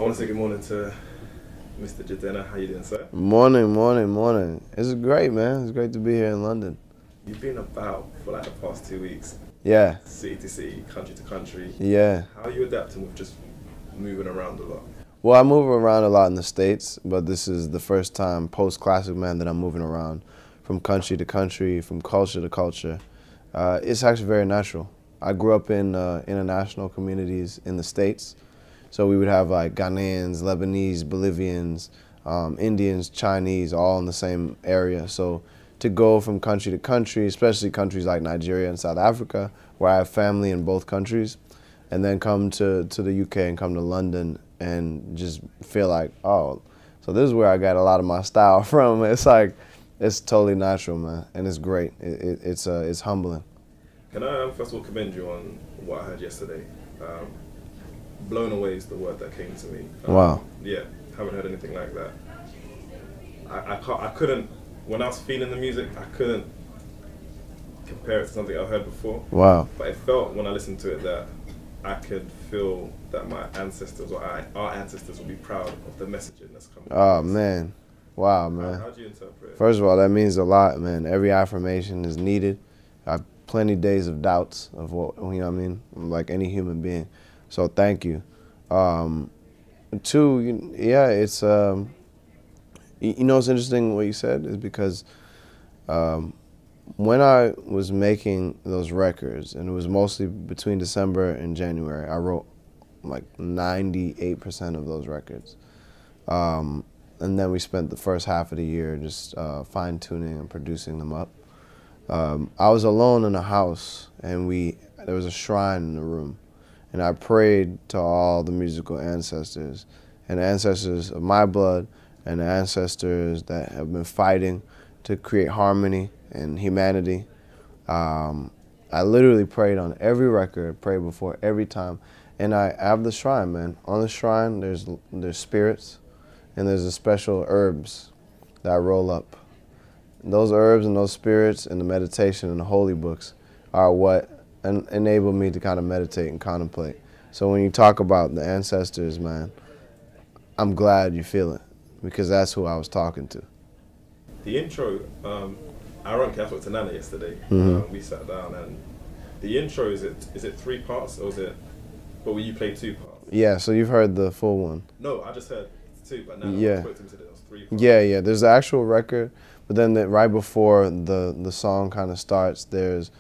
I want to say good morning to Mr. Jidenna. How you doing, sir? Morning, morning, morning. It's great, man. It's great to be here in London. You've been about for like the past 2 weeks. Yeah. City to city, country to country. Yeah. How are you adapting with just moving around a lot? Well, I move around a lot in the States, but this is the first time post-Classic Man that I'm moving around from country to country, from culture to culture. It's actually very natural. I grew up in international communities in the States. So we would have like Ghanaians, Lebanese, Bolivians, Indians, Chinese, all in the same area. So to go from country to country, especially countries like Nigeria and South Africa, where I have family in both countries, and then come to the UK and come to London and just feel like, oh, so this is where I got a lot of my style from. It's like, it's totally natural, man, and it's great. It's humbling. Can I first of all commend you on what I heard yesterday? Blown away is the word that came to me. Wow. Yeah, haven't heard anything like that. I couldn't, when I was feeling the music, I couldn't compare it to something I heard before. Wow. But it felt, when I listened to it, that I could feel that my ancestors, or our ancestors, will be proud of the messaging that's coming. Oh, man. Wow, man. How do you interpret it? First of all, that means a lot, man. Every affirmation is needed. I have plenty of days of doubts of what, you know what I mean, like any human being. So thank you. Two, yeah, it's, you know what's interesting what you said is because when I was making those records, and it was mostly between December and January, I wrote like 98% of those records. And then we spent the first half of the year just fine-tuning and producing them up. I was alone in a house, and there was a shrine in the room. And I prayed to all the musical ancestors, and the ancestors of my blood, and the ancestors that have been fighting to create harmony and humanity. I literally prayed on every record, prayed before every time. And I have the shrine, man. On the shrine, there's spirits, and there's a special herbs that I roll up. And those herbs and those spirits and the meditation and the holy books are what enable me to kind of meditate and contemplate. So when you talk about the ancestors, man, I'm glad you feel it, because that's who I was talking to. The intro, ironically, I talked to Nana yesterday. Mm-hmm. We sat down, and the intro, is it 3 parts, or is it, but will you play 2 parts? Yeah, so you've heard the full one. No, I just heard 2, but Nana spoke to him today, it was 3 parts. Yeah, there's the actual record, but then right before the song kind of starts, there's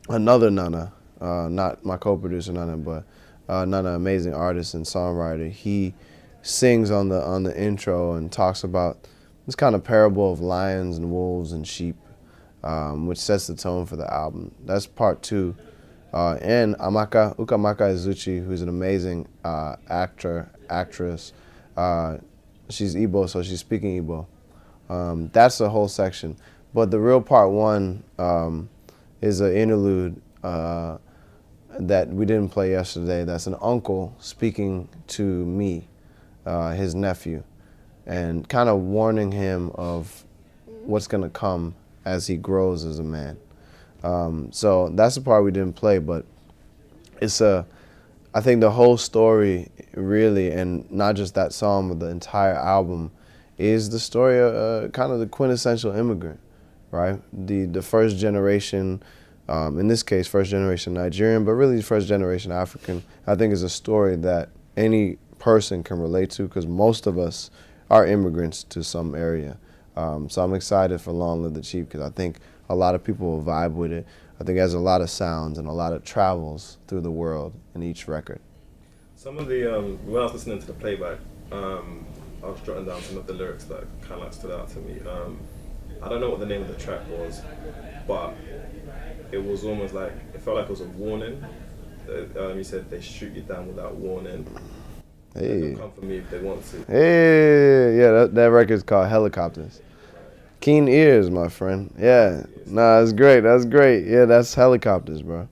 another Nana, not my co-producer Nana, but Nana, amazing artist and songwriter. He sings on the intro and talks about this kind of parable of lions and wolves and sheep, which sets the tone for the album. That's part 2. And Ukamaka Izuchi, who's an amazing actress. She's Igbo, so she's speaking Igbo. That's the whole section. But the real part 1 is an interlude that we didn't play yesterday. That's an uncle speaking to me, his nephew, and kind of warning him of what's going to come as he grows as a man. So that's the part we didn't play, but it's I think the whole story really, and not just that song, but the entire album, is the story of kind of the quintessential immigrant, right? The first generation, in this case, first generation Nigerian, but really first generation African, I think is a story that any person can relate to, because most of us are immigrants to some area. So I'm excited for Long Live the Chief, because I think a lot of people will vibe with it. I think it has a lot of sounds and a lot of travels through the world in each record. Some of the, when I was listening to the playback, I was jotting down some of the lyrics that kind of like stood out to me. I don't know what the name of the track was, but it was almost like, it felt like it was a warning. You said they shoot you down without warning. Hey. They'll come for me if they want to. Hey, yeah, that record's called Helicopters. Keen ears, my friend. Yeah, nah, that's great. That's great. Yeah, that's Helicopters, bro.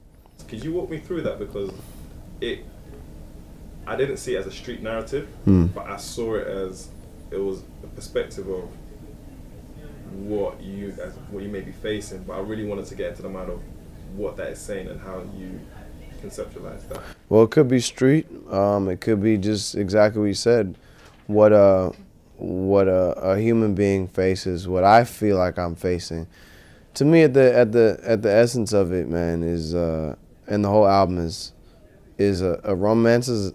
Could you walk me through that, because I didn't see it as a street narrative, but I saw it as it was a perspective of what you may be facing. But I really wanted to get into the mind of what that is saying and how you conceptualize that. Well, it could be street. It could be just exactly what you said. What a human being faces, what I feel like I'm facing. To me, at the essence of it, man, is and the whole album is a romanticizing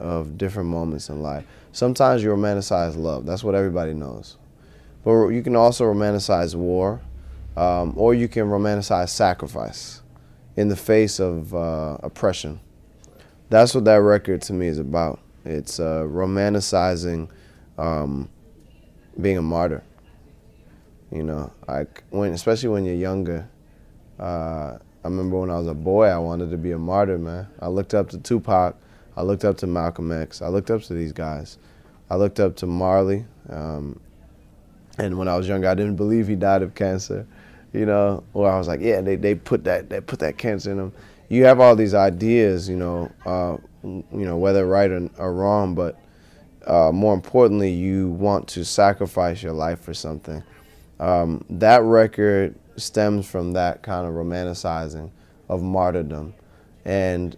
of different moments in life. Sometimes you romanticize love. That's what everybody knows. But you can also romanticize war, or you can romanticize sacrifice in the face of oppression. That's what that record to me is about. It's romanticizing being a martyr. You know, especially when you're younger. I remember when I was a boy, I wanted to be a martyr, man. I looked up to Tupac. I looked up to Malcolm X. I looked up to these guys. I looked up to Marley. And when I was younger, I didn't believe he died of cancer. You know, or I was like, yeah, they put that cancer in him. You have all these ideas, you know, whether right or wrong, but more importantly, you want to sacrifice your life for something. That record stems from that kind of romanticizing of martyrdom, and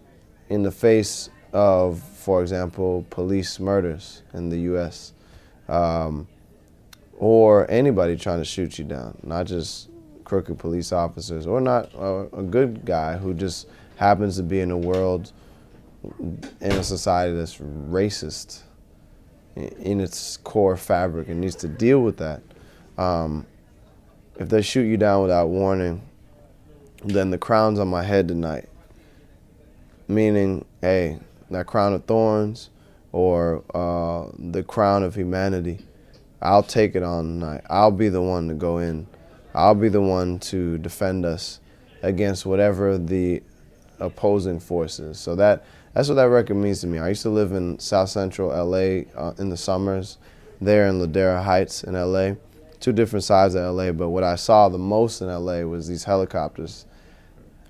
in the face of, for example, police murders in the U.S., or anybody trying to shoot you down, not just crooked police officers, or not a good guy who just happens to be in a world, in a society that's racist in its core fabric and needs to deal with that. If they shoot you down without warning, then the crown's on my head tonight. Meaning, hey, that crown of thorns or the crown of humanity, I'll take it on tonight. I'll be the one to go in. I'll be the one to defend us against whatever the opposing force is. So that's what that record means to me. I used to live in South Central LA in the summers, there in Ladera Heights in LA. Two different sides of LA, but what I saw the most in LA was these helicopters.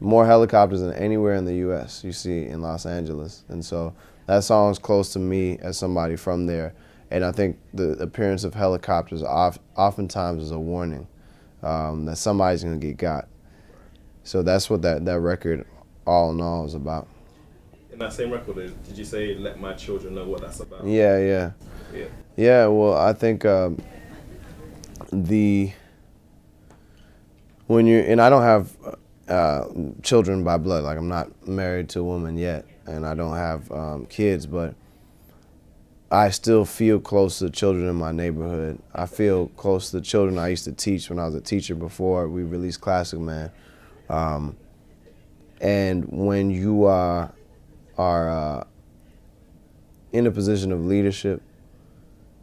More helicopters than anywhere in the US you see in Los Angeles. And so that song's close to me as somebody from there. And I think the appearance of helicopters oftentimes is a warning that somebody's gonna get got. So that's what that record all in all is about. In that same record, did you say "Let My Children Know What That's About"? Yeah. Well, I think when you, and I don't have children by blood, like I'm not married to a woman yet, and I don't have kids, but I still feel close to the children in my neighborhood. I feel close to the children I used to teach when I was a teacher before we released Classic Man. And when you are in a position of leadership,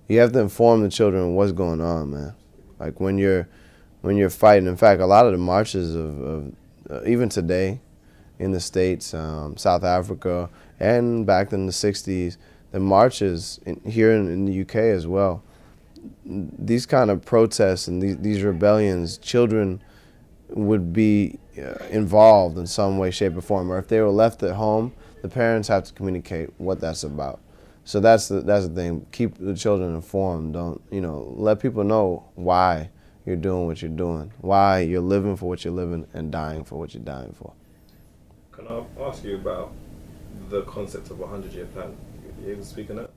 you have to inform the children what's going on, man. Like when you're fighting. In fact, a lot of the marches of even today in the States, South Africa, and back in the 60s, the marches here in the UK as well, these kind of protests and these rebellions, children would be involved in some way, shape, or form. Or if they were left at home, the parents have to communicate what that's about. So that's the thing. Keep the children informed. Don't, let people know why you're doing what you're doing, why you're living for what you're living and dying for what you're dying for. Can I ask you about the concept of a 100-year plan? You able to speak on that?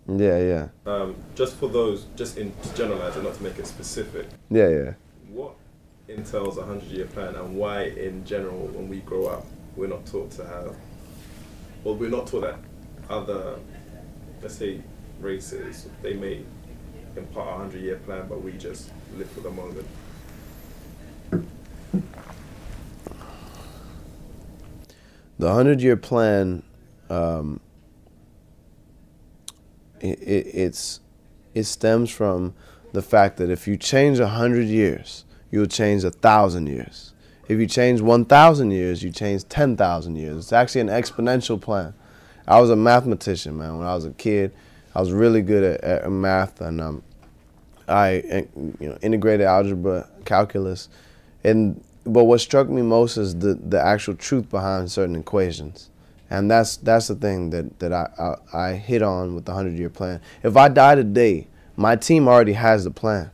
Yeah. Just for those, just to generalize it, not to make it specific. Yeah. What entails a 100-year plan, and why, in general, when we grow up, we're not taught to have, well, we're not taught that other, let's say, races, they may impart a 100-year plan, but we just live for the moment. The 100-year plan, it stems from the fact that if you change 100 years, you'll change 1,000 years. If you change 1,000 years, you change 10,000 years. It's actually an exponential plan. I was a mathematician, man. When I was a kid, I was really good at math, and I integrated algebra, calculus, but what struck me most is the actual truth behind certain equations. And that's the thing that I hit on with the 100-year plan. If I die today, my team already has the plan.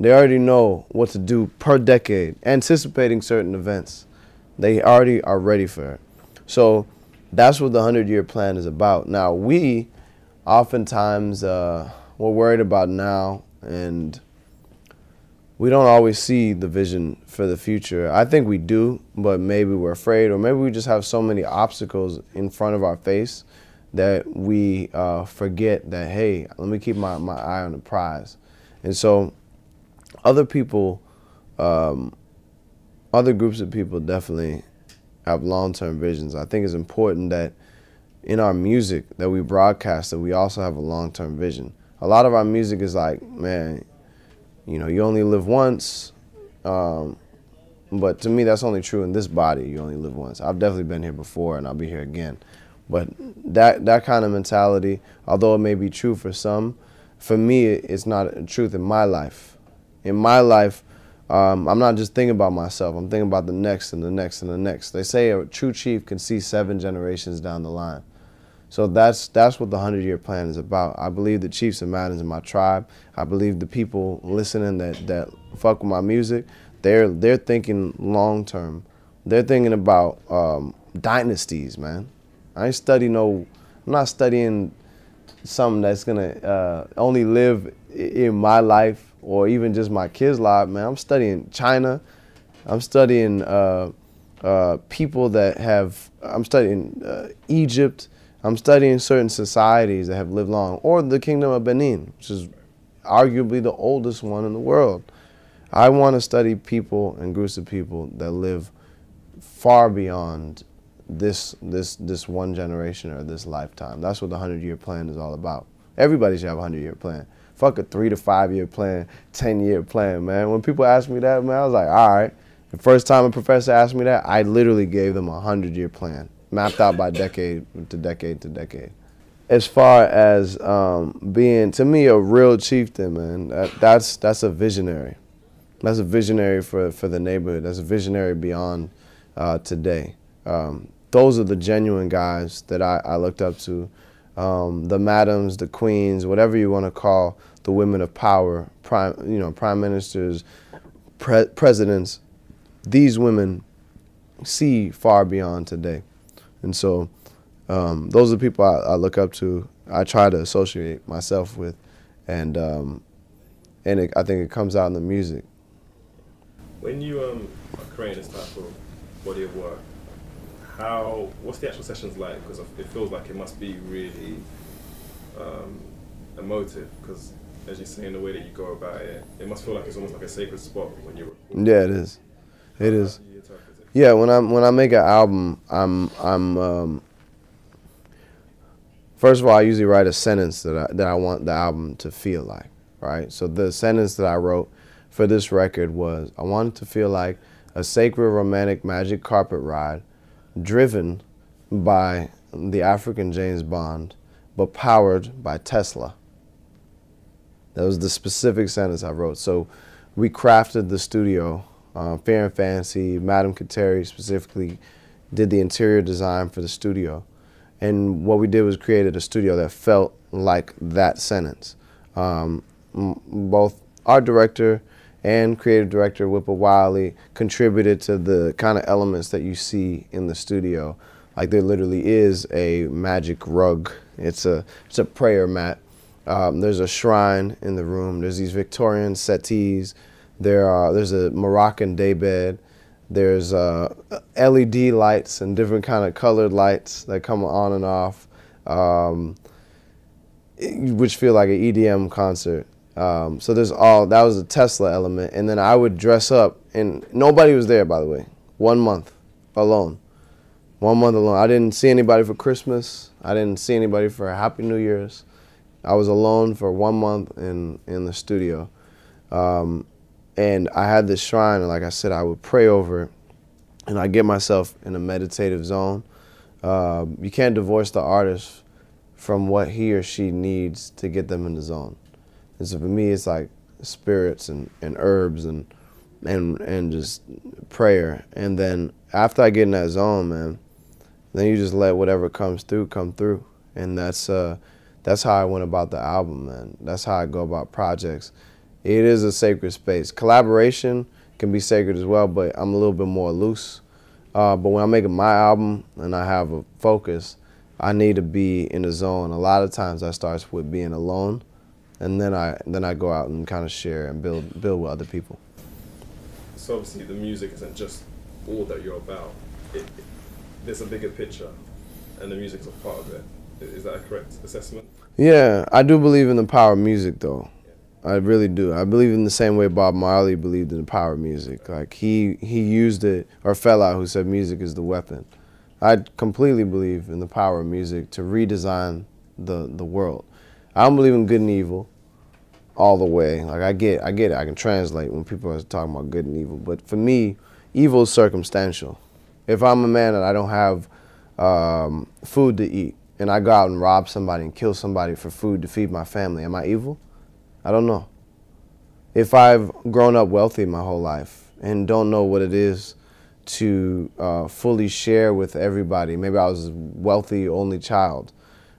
They already know what to do per decade, anticipating certain events. They already are ready for it. So that's what the 100-year plan is about. Now, we oftentimes, we're worried about now, and we don't always see the vision for the future. I think we do, but maybe we're afraid, or maybe we just have so many obstacles in front of our face that we forget that, hey, let me keep my eye on the prize. And so other people, other groups of people definitely have long-term visions. I think it's important that in our music that we broadcast that we also have a long-term vision. A lot of our music is like, man, you know, you only live once, but to me that's only true in this body. You only live once. I've definitely been here before and I'll be here again. But that kind of mentality, although it may be true for some, for me it's not a truth in my life. In my life, I'm not just thinking about myself. I'm thinking about the next and the next and the next. They say a true chief can see 7 generations down the line. So that's what the 100-year plan is about. I believe the chiefs and madams in my tribe. I believe the people listening that fuck with my music, they're thinking long term. They're thinking about dynasties, man. I'm not studying something that's gonna only live in my life or even just my kids' life, man. I'm studying China. I'm studying people that have. I'm studying Egypt. I'm studying certain societies that have lived long, or the Kingdom of Benin, which is arguably the oldest one in the world. I want to study people and groups of people that live far beyond this one generation or this lifetime. That's what the 100-year plan is all about. Everybody should have a 100-year plan. Fuck a 3 to 5 year plan, 10-year plan, man. When people ask me that, man, I was like, all right. The first time a professor asked me that, I literally gave them a 100-year plan, mapped out by decade to decade to decade. As far as being, to me, a real chieftain, man, that's a visionary. That's a visionary for the neighborhood. That's a visionary beyond today. Those are the genuine guys that I looked up to. The madams, the queens, whatever you want to call the women of power, prime ministers, presidents. These women see far beyond today. And so those are the people I look up to. I try to associate myself with, and I think it comes out in the music. When you are creating this type of body of work, what's the actual sessions like? Because it feels like it must be really emotive, because as you say, in the way that you go about it, it must feel like it's almost like a sacred spot when you're recording. Yeah, it is. It is. Yeah, when I make an album, I'm first of all, I usually write a sentence that I want the album to feel like, right? So the sentence that I wrote for this record was, I want it to feel like a sacred romantic magic carpet ride driven by the African James Bond, but powered by Tesla. That was the specific sentence I wrote. So we crafted the studio. Fair and Fancy, Madame Kateri specifically did the interior design for the studio. And what we did was created a studio that felt like that sentence. Both art director and creative director Whipper Wiley contributed to the kind of elements that you see in the studio. Like there literally is a magic rug. It's a prayer mat. There's a shrine in the room. There's these Victorian settees. There's a Moroccan daybed. There's LED lights and different kind of colored lights that come on and off, which feel like an EDM concert. So that was a Tesla element. And then I would dress up, and nobody was there, by the way. 1 month alone. 1 month alone. I didn't see anybody for Christmas. I didn't see anybody for Happy New Year's. I was alone for 1 month in the studio. And I had this shrine, and like I said, I would pray over it, and I get myself in a meditative zone. You can't divorce the artist from what he or she needs to get them in the zone. And so for me, it's like spirits and herbs and just prayer. And then after I get in that zone, man, then you just let whatever comes through come through. And that's how I went about the album, man. That's how I go about projects. It is a sacred space. Collaboration can be sacred as well, but I'm a little bit more loose. But when I'm making my album and I have a focus, I need to be in the zone. A lot of times that starts with being alone, and then I go out and kind of share and build with other people. So obviously the music isn't just all that you're about. There's a bigger picture, and the music's a part of it. Is that a correct assessment? Yeah, I do believe in the power of music, though. I really do. I believe in the same way Bob Marley believed in the power of music. Like he used it, or Fela, who said music is the weapon. I completely believe in the power of music to redesign the world. I don't believe in good and evil all the way. Like I get it. I can translate when people are talking about good and evil. But for me, evil is circumstantial. If I'm a man and I don't have food to eat, and I go out and rob somebody and kill somebody for food to feed my family, am I evil? I don't know. If I've grown up wealthy my whole life and don't know what it is to fully share with everybody, maybe I was a wealthy only child,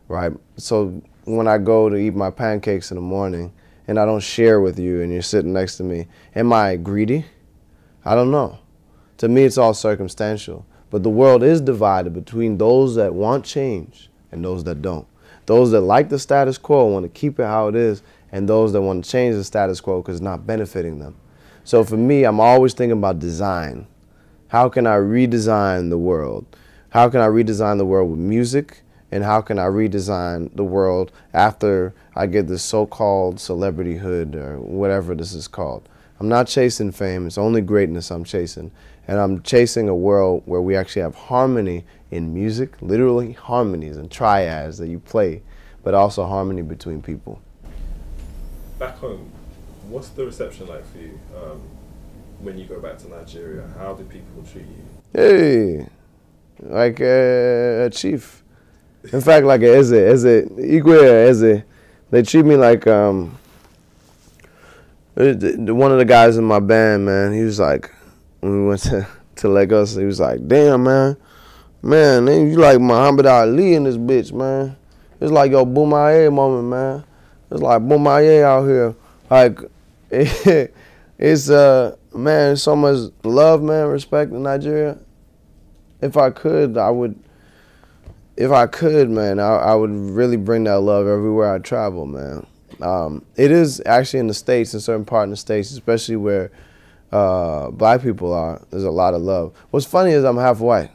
right? So when I go to eat my pancakes in the morning and I don't share with you and you're sitting next to me, am I greedy? I don't know. To me, it's all circumstantial. But the world is divided between those that want change and those that don't. Those that like the status quo, want to keep it how it is, and those that want to change the status quo because it's not benefiting them. So for me, I'm always thinking about design. How can I redesign the world? How can I redesign the world with music? And how can I redesign the world after I get this so-called celebrityhood or whatever this is called? I'm not chasing fame. It's only greatness I'm chasing. And I'm chasing a world where we actually have harmony in music, literally harmonies and triads that you play, but also harmony between people. Back home, what's the reception like for you when you go back to Nigeria? How do people treat you? Hey, like a chief. In fact, like as a, they treat me like one of the guys in my band, man. He was like, when we went to Lagos, he was like, "Damn, man, you like Muhammad Ali in this bitch, man. It's like your Boomaye moment, man. It's like Boomaye out here. Like it's man, so much love, man, respect in Nigeria. If I could, I would." If I could, man, I would really bring that love everywhere I travel, man. It is actually in the States, in certain parts in the States, especially where black people are, there's a lot of love. What's funny is I'm half white.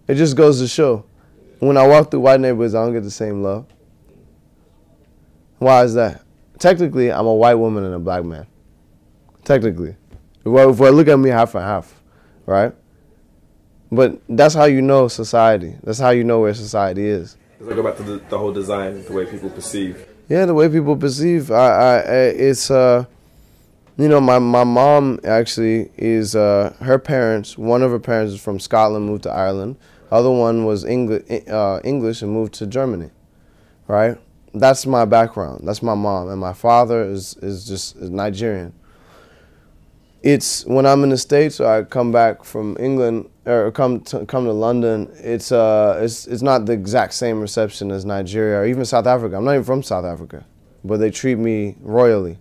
It just goes to show. When I walk through white neighborhoods, I don't get the same love. Why is that? Technically, I'm a white woman and a black man. Technically. If I look at me half and half, right? But that's how you know society. That's how you know where society is. Does it go back to the whole design, the way people perceive? Yeah, the way people perceive. It's you know, my mom actually is her parents. One of her parents is from Scotland, moved to Ireland. Other one was English and moved to Germany. Right. That's my background. That's my mom, and my father is Nigerian. It's when I'm in the States or I come back from England or come to London, it's not the exact same reception as Nigeria or even South Africa. I'm not even from South Africa, but they treat me royally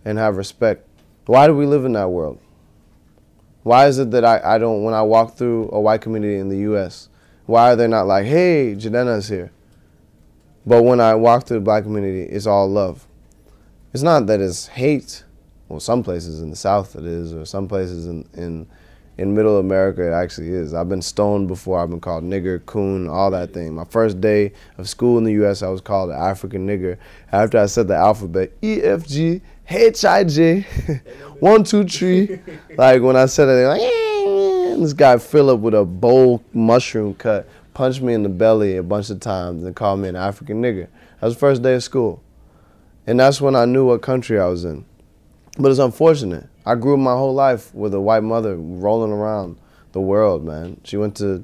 and have respect. Why do we live in that world? Why is it that I don't, when I walk through a white community in the U.S., why are they not like, hey, Jidenna's here? But when I walk through the black community, it's all love. It's not that it's hate. Well, some places in the South it is, or some places in middle America it actually is. I've been stoned before. I've been called nigger, coon, all that thing. My first day of school in the U.S., I was called an African nigger after I said the alphabet, E, F, G, H, I, J, 1, 2, 3. Like when I said it, they're like, and this guy Philip with a bowl mushroom cut punched me in the belly a bunch of times and called me an African nigger. That was the first day of school. And that's when I knew what country I was in. But it's unfortunate. I grew up my whole life with a white mother rolling around the world, man. She went to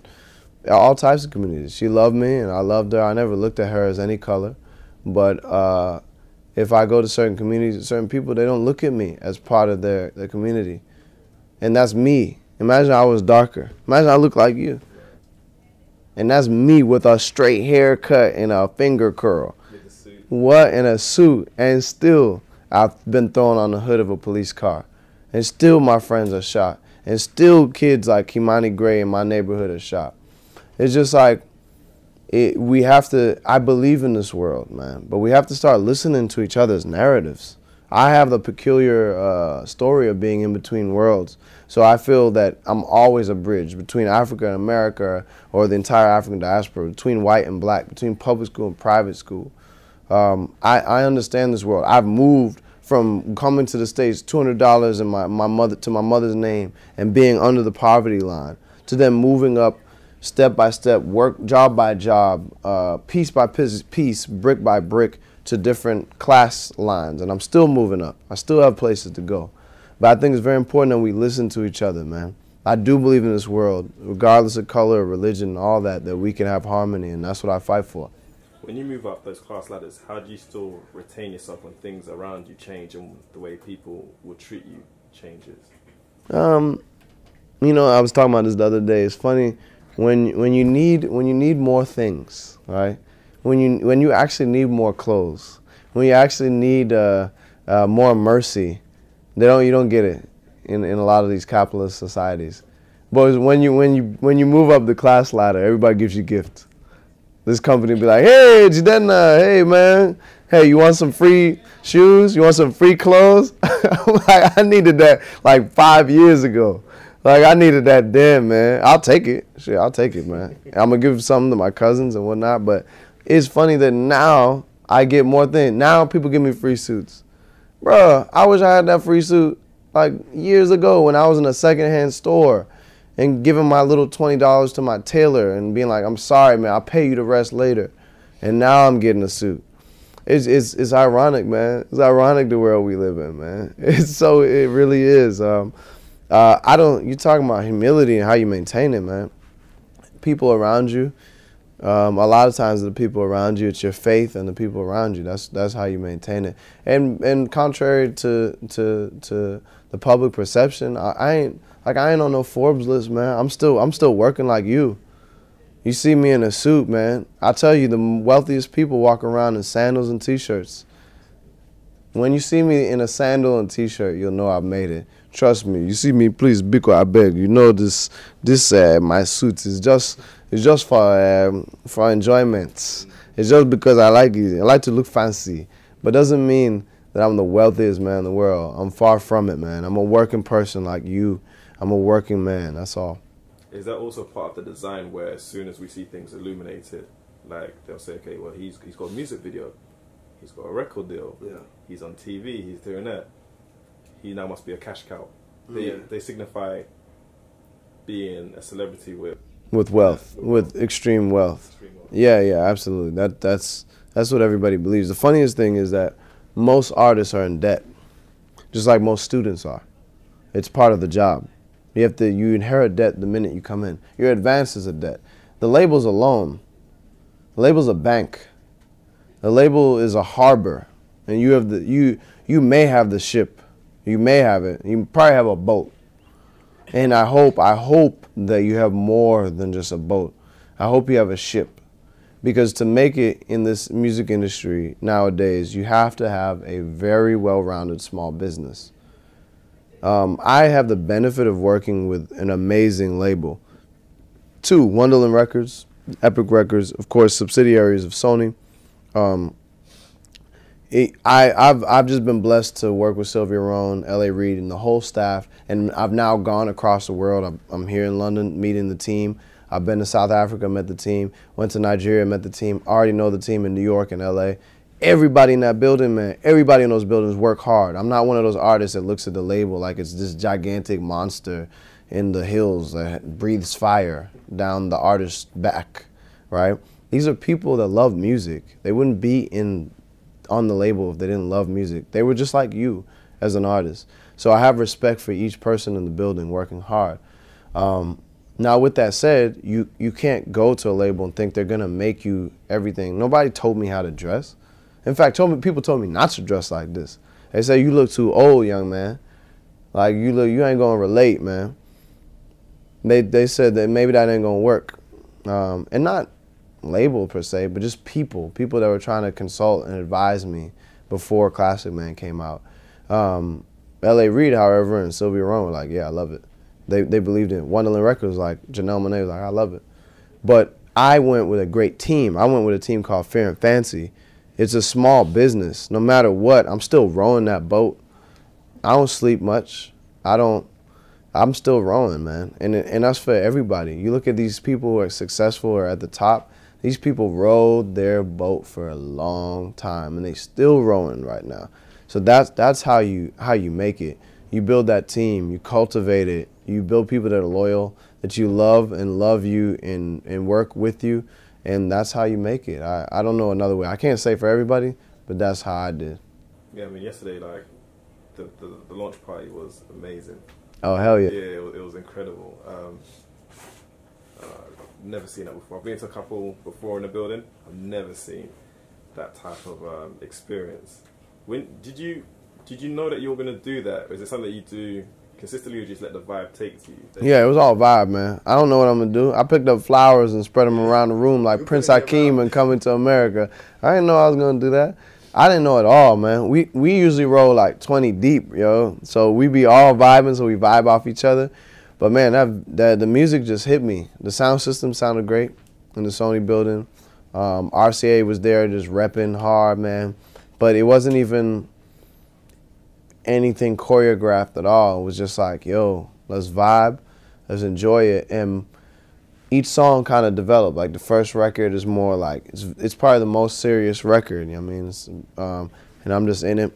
all types of communities. She loved me and I loved her. I never looked at her as any color. But if I go to certain communities, certain people, they don't look at me as part of their community. And that's me. Imagine I was darker. Imagine I look like you. And that's me with a straight haircut and a finger curl. What? In a suit. And still, I've been thrown on the hood of a police car. And still my friends are shot. and still kids like Kimani Gray in my neighborhood are shot. It's just like, we have to, I believe in this world, man, but we have to start listening to each other's narratives. I have the peculiar story of being in between worlds. So I feel that I'm always a bridge between Africa and America, or the entire African diaspora, between white and black, between public school and private school. I understand this world. I've moved from coming to the States, $200 in my mother's name, and being under the poverty line, to then moving up step by step, work job by job, piece by piece, brick by brick, to different class lines. And I'm still moving up. I still have places to go. But I think it's very important that we listen to each other, man. I do believe in this world, regardless of color, religion, all that we can have harmony, and that's what I fight for. When you move up those class ladders, how do you still retain yourself when things around you change and the way people will treat you changes? You know, I was talking about this the other day. It's funny, when you need more things, right? When you actually need more clothes, when you actually need more mercy, you don't get it in a lot of these capitalist societies. But when you move up the class ladder, everybody gives you gifts. This company be like, hey, Jidenna, hey man, hey, you want some free shoes? You want some free clothes? Like, I needed that like 5 years ago. Like, I needed that then, man. I'll take it. Shit, I'll take it, man. I'm gonna give something to my cousins and whatnot. But it's funny that now I get more things. Now people give me free suits. Bruh, I wish I had that free suit like years ago when I was in a secondhand store and giving my little $20 to my tailor and being like, I'm sorry, man, I'll pay you the rest later. And now I'm getting a suit. It's ironic, man. It's ironic the world we live in, man. It really is. You're talking about humility and how you maintain it, man. People around you, a lot of times the people around you, it's your faith and the people around you. That's how you maintain it. And contrary to the public perception, I ain't on no Forbes list, man. I'm still working like you. You see me in a suit, man. I tell you, the wealthiest people walk around in sandals and t-shirts. When you see me in a sandal and t-shirt, you'll know I've made it. Trust me. You see me, please, Biko, I beg. You know this my suit is just for enjoyment. It's just because I like it. I like to look fancy, but doesn't mean that I'm the wealthiest man in the world. I'm far from it, man. I'm a working person like you. I'm a working man. That's all. Is that also part of the design where as soon as we see things illuminated, like they'll say, okay, well, he's got a music video, he's got a record deal, yeah, he's on TV, he's doing that, he now must be a cash cow. They signify being a celebrity with wealth, with extreme wealth. Yeah, absolutely. That's what everybody believes. The funniest thing is that most artists are in debt, just like most students are. It's part of the job. You inherit debt the minute you come in. Your advances are debt. The label's a loan. The label's a bank. The label is a harbor, and you may have the ship. You may have it. You probably have a boat. And I hope that you have more than just a boat. I hope you have a ship. Because to make it in this music industry nowadays, you have to have a very well-rounded small business. I have the benefit of working with an amazing label. 2, Wonderland Records, Epic Records, of course, subsidiaries of Sony. I've just been blessed to work with Sylvia Rohn, L.A. Reid, and the whole staff. And I've now gone across the world. I'm here in London meeting the team. I've been to South Africa, met the team. Went to Nigeria, met the team. Already know the team in New York and L.A. Everybody in that building, man, everybody in those buildings work hard. I'm not one of those artists that looks at the label like it's this gigantic monster in the hills that breathes fire down the artist's back, right? These are people that love music. They wouldn't be on the label if they didn't love music. They were just like you as an artist. So I have respect for each person in the building working hard. Now, with that said, you can't go to a label and think they're going to make you everything. Nobody told me how to dress. In fact, people told me not to dress like this. They say, you look too old, young man. Like, you ain't going to relate, man. They said that maybe that ain't going to work. And not label per se, but just people that were trying to consult and advise me before Classic Man came out. L.A. Reid, however, and Sylvia Rohn were like, yeah, I love it. They believed in it. Wonderland Records, like Janelle Monáe was like, I love it. But I went with a great team. I went with a team called Fair and Fancy. It's a small business. No matter what, I'm still rowing that boat. I don't sleep much. I'm still rowing, man. And that's for everybody. You look at these people who are successful or at the top, these people rowed their boat for a long time, and they still rowing right now. So that's how you make it. You build that team, you cultivate it, you build people that are loyal, that you love and love you and work with you, and that's how you make it. I don't know another way. I can't say for everybody, but that's how I did. Yeah, I mean, yesterday, like, the launch party was amazing. Oh, hell yeah. Yeah, it was incredible. I've never seen that before. I've been to a couple before in the building. I've never seen that type of experience. Did you know that you were going to do that? Or is it something that you do consistently, or just let the vibe take to you? Yeah, it was all vibe, man. I don't know what I'm going to do. I picked up flowers and spread them around the room like Prince Hakeem and Coming to America. I didn't know I was going to do that. I didn't know at all, man. We usually roll like 20 deep, yo. So we be all vibing, so we vibe off each other. But man, the music just hit me. The sound system sounded great in the Sony building. RCA was there just repping hard, man. But it wasn't even anything choreographed at all. It was just like, yo, let's vibe, let's enjoy it. And each song kind of developed. Like the first record is more like, it's probably the most serious record, you know what I mean? And I'm just in it.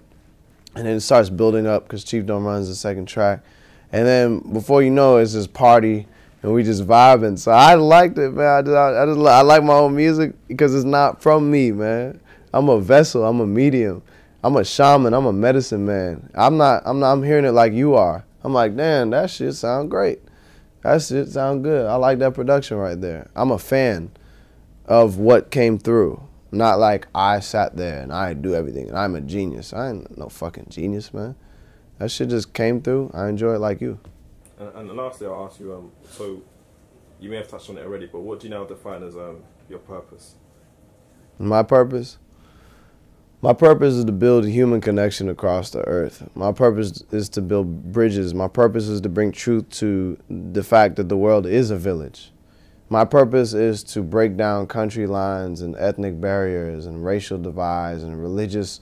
And then it starts building up because Chief Don't Run's the second track. And then before you know it, it's just party and we just vibing. So I liked it, man. I like my own music because it's not from me, man. I'm a vessel, I'm a medium. I'm a shaman, I'm a medicine man. I'm hearing it like you are. I'm like, damn, that shit sound great. That shit sound good. I like that production right there. I'm a fan of what came through. Not like I sat there and I do everything and I'm a genius. I ain't no fucking genius, man. That shit just came through. I enjoy it like you. And lastly, I'll ask you, so you may have touched on it already, but what do you now define as your purpose? My purpose? My purpose is to build human connection across the earth. My purpose is to build bridges. My purpose is to bring truth to the fact that the world is a village. My purpose is to break down country lines and ethnic barriers and racial divides and religious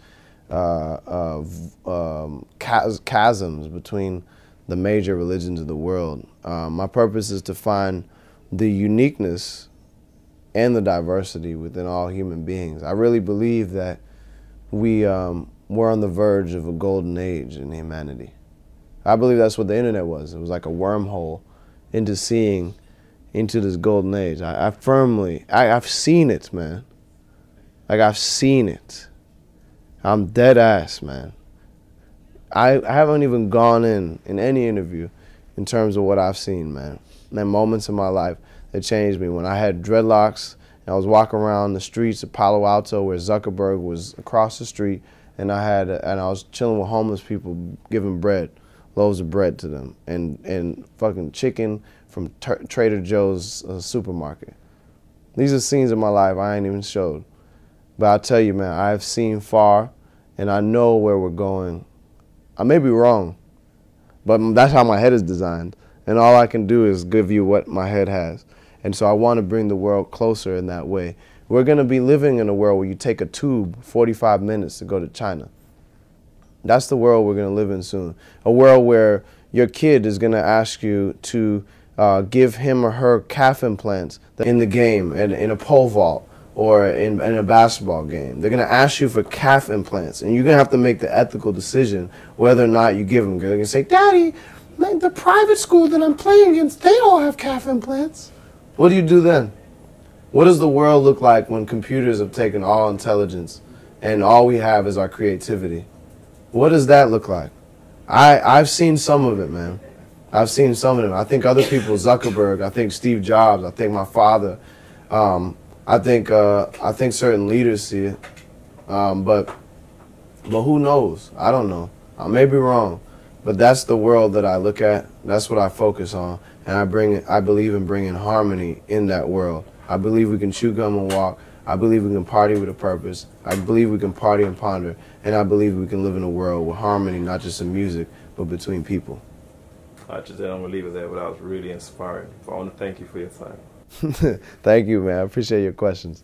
chasms between the major religions of the world. My purpose is to find the uniqueness and the diversity within all human beings. I really believe that we're on the verge of a golden age in humanity. I believe that's what the internet was. It was like a wormhole into seeing into this golden age. I've seen it, man. Like, I've seen it. I'm dead ass, man. I haven't even gone in any interview in terms of what I've seen, man. And moments in my life that changed me. When I had dreadlocks, I was walking around the streets of Palo Alto where Zuckerberg was across the street, and I was chilling with homeless people, giving bread, loaves of bread to them, and fucking chicken from Trader Joe's supermarket. These are scenes of my life I ain't even showed. But I'll tell you, man, I've seen far, and I know where we're going. I may be wrong, but that's how my head is designed, and all I can do is give you what my head has. And so I want to bring the world closer in that way. We're going to be living in a world where you take a tube 45 minutes to go to China. That's the world we're going to live in soon. A world where your kid is going to ask you to give him or her calf implants in the game, in a pole vault, or in a basketball game. They're going to ask you for calf implants, and you're going to have to make the ethical decision whether or not you give them. They're going to say, Daddy, the private school that I'm playing against, they all have calf implants. What do you do then? What does the world look like when computers have taken all intelligence and all we have is our creativity? What does that look like? I've seen some of it, man. I've seen some of it. I think other people, Zuckerberg, I think Steve Jobs, I think my father, I think certain leaders see it. But who knows? I don't know. I may be wrong. But that's the world that I look at. That's what I focus on. And I believe in bringing harmony in that world. I believe we can chew gum and walk. I believe we can party with a purpose. I believe we can party and ponder. And I believe we can live in a world with harmony, not just in music, but between people. Jidenna, I'm going to leave it there, but that was really inspiring. But I want to thank you for your time. Thank you, man. I appreciate your questions.